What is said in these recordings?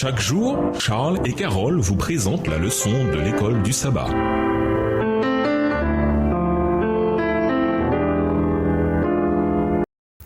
Chaque jour, Charles et Carole vous présentent la leçon de l'école du sabbat.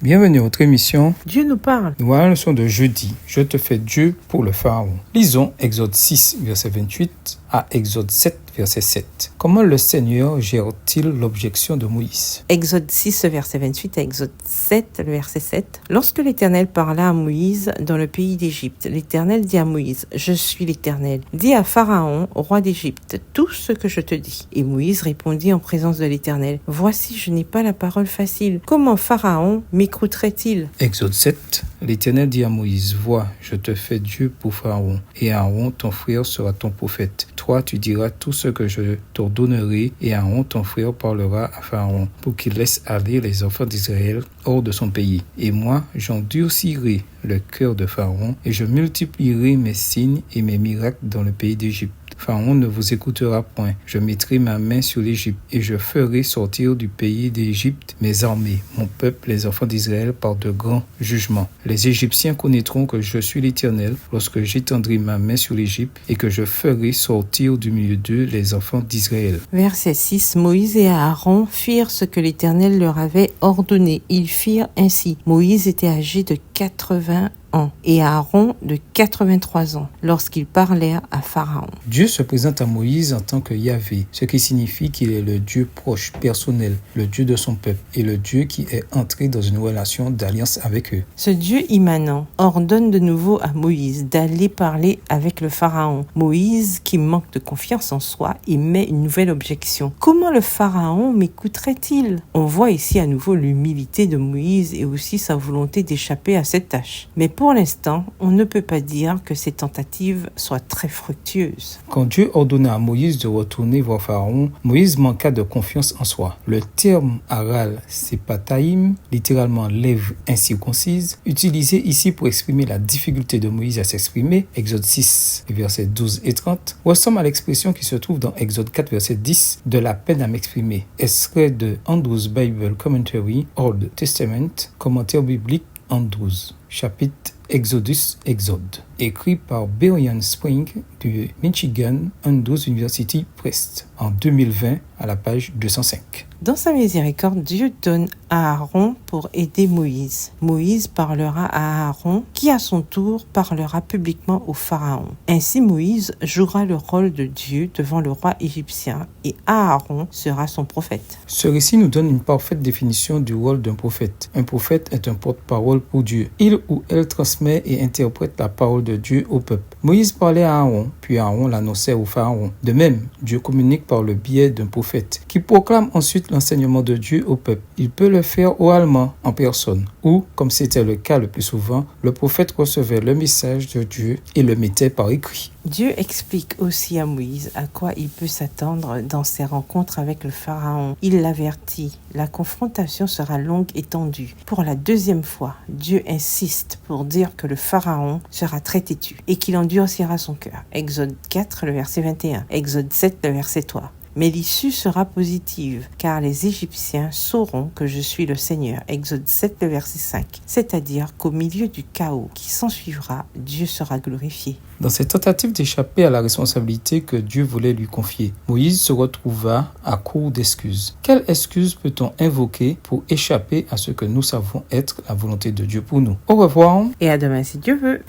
Bienvenue à votre émission. Dieu nous parle. Nous voilà la leçon de jeudi. Je te fais Dieu pour le Pharaon. Lisons Exode 6, verset 28 à Exode 7, verset 7. Comment le Seigneur gère-t-il l'objection de Moïse? Exode 6, verset 28 à Exode 7, le verset 7. Lorsque l'Éternel parla à Moïse dans le pays d'Égypte, l'Éternel dit à Moïse, « Je suis l'Éternel. Dis à Pharaon, roi d'Égypte, tout ce que je te dis. » Et Moïse répondit en présence de l'Éternel, « Voici, je n'ai pas la parole facile. Comment Pharaon m'écouterait-il » Exode 7. L'Éternel dit à Moïse, « Vois, je te fais Dieu pour Pharaon, et Aaron, ton frère, sera ton prophète. Toi, tu diras tout ce que je t'ordonnerai, et Aaron, ton frère, parlera à Pharaon, pour qu'il laisse aller les enfants d'Israël hors de son pays. Et moi, j'endurcirai le cœur de Pharaon, et je multiplierai mes signes et mes miracles dans le pays d'Égypte. Pharaon ne vous écoutera point. Je mettrai ma main sur l'Égypte, et je ferai sortir du pays d'Égypte mes armées, mon peuple, les enfants d'Israël, par de grands jugements. Les Égyptiens connaîtront que je suis l'Éternel lorsque j'étendrai ma main sur l'Égypte, et que je ferai sortir du milieu d'eux les enfants d'Israël. Verset 6. Moïse et Aaron firent ce que l'Éternel leur avait ordonné. Ils firent ainsi. Moïse était âgé de 80 ans et Aaron de 83 ans lorsqu'ils parlèrent à Pharaon. Dieu se présente à Moïse en tant que Yahvé, ce qui signifie qu'il est le Dieu proche, personnel, le Dieu de son peuple et le Dieu qui est entré dans une relation d'alliance avec eux. Ce Dieu immanent ordonne de nouveau à Moïse d'aller parler avec le Pharaon. Moïse, qui manque de confiance en soi, émet une nouvelle objection. Comment le Pharaon m'écouterait-il ? On voit ici à nouveau l'humilité de Moïse et aussi sa volonté d'échapper à cette tâche. Mais pour l'instant, on ne peut pas dire que ces tentatives soient très fructueuses. Quand Dieu ordonna à Moïse de retourner voir Pharaon, Moïse manqua de confiance en soi. Le terme aral sepataïm, littéralement lèvres incirconcises, utilisé ici pour exprimer la difficulté de Moïse à s'exprimer, Exode 6, versets 12 et 30, ressemble à l'expression qui se trouve dans Exode 4, verset 10, de la peine à m'exprimer. Extrait de Andrews Bible Commentary, Old Testament, commentaire biblique Andrews, chapitre Exodus, Exode, écrit par Berrien Spring du Michigan Andrews University Press en 2020 à la page 205. Dans sa miséricorde, Dieu donne à Aaron pour aider Moïse. Moïse parlera à Aaron, qui à son tour parlera publiquement au Pharaon. Ainsi, Moïse jouera le rôle de Dieu devant le roi égyptien et Aaron sera son prophète. Ce récit nous donne une parfaite définition du rôle d'un prophète. Un prophète est un porte-parole pour Dieu. Il ou elle transmet et interprète la parole de Dieu au peuple. Moïse parlait à Aaron, puis Aaron l'annonçait au Pharaon. De même, Dieu communique par le biais d'un prophète, qui proclame ensuite l'enseignement de Dieu au peuple. Il peut le faire oralement, en personne, ou, comme c'était le cas le plus souvent, le prophète recevait le message de Dieu et le mettait par écrit. Dieu explique aussi à Moïse à quoi il peut s'attendre dans ses rencontres avec le Pharaon. Il l'avertit, la confrontation sera longue et tendue. Pour la deuxième fois, Dieu insiste pour dire que le Pharaon sera très têtu et qu'il endurcira son cœur. Exode 4, le verset 21. Exode 7, le verset 3. Mais l'issue sera positive, car les Égyptiens sauront que je suis le Seigneur. Exode 7, le verset 5. C'est-à-dire qu'au milieu du chaos qui s'ensuivra, Dieu sera glorifié. Dans cette tentative d'échapper à la responsabilité que Dieu voulait lui confier, Moïse se retrouva à court d'excuses. Quelles excuses peut-on invoquer pour échapper à ce que nous savons être la volonté de Dieu pour nous? Au revoir. Et à demain si Dieu veut.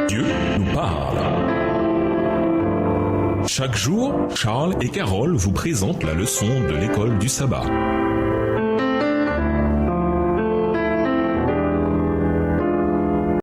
Dieu nous parle. Chaque jour, Charles et Carole vous présentent la leçon de l'école du sabbat.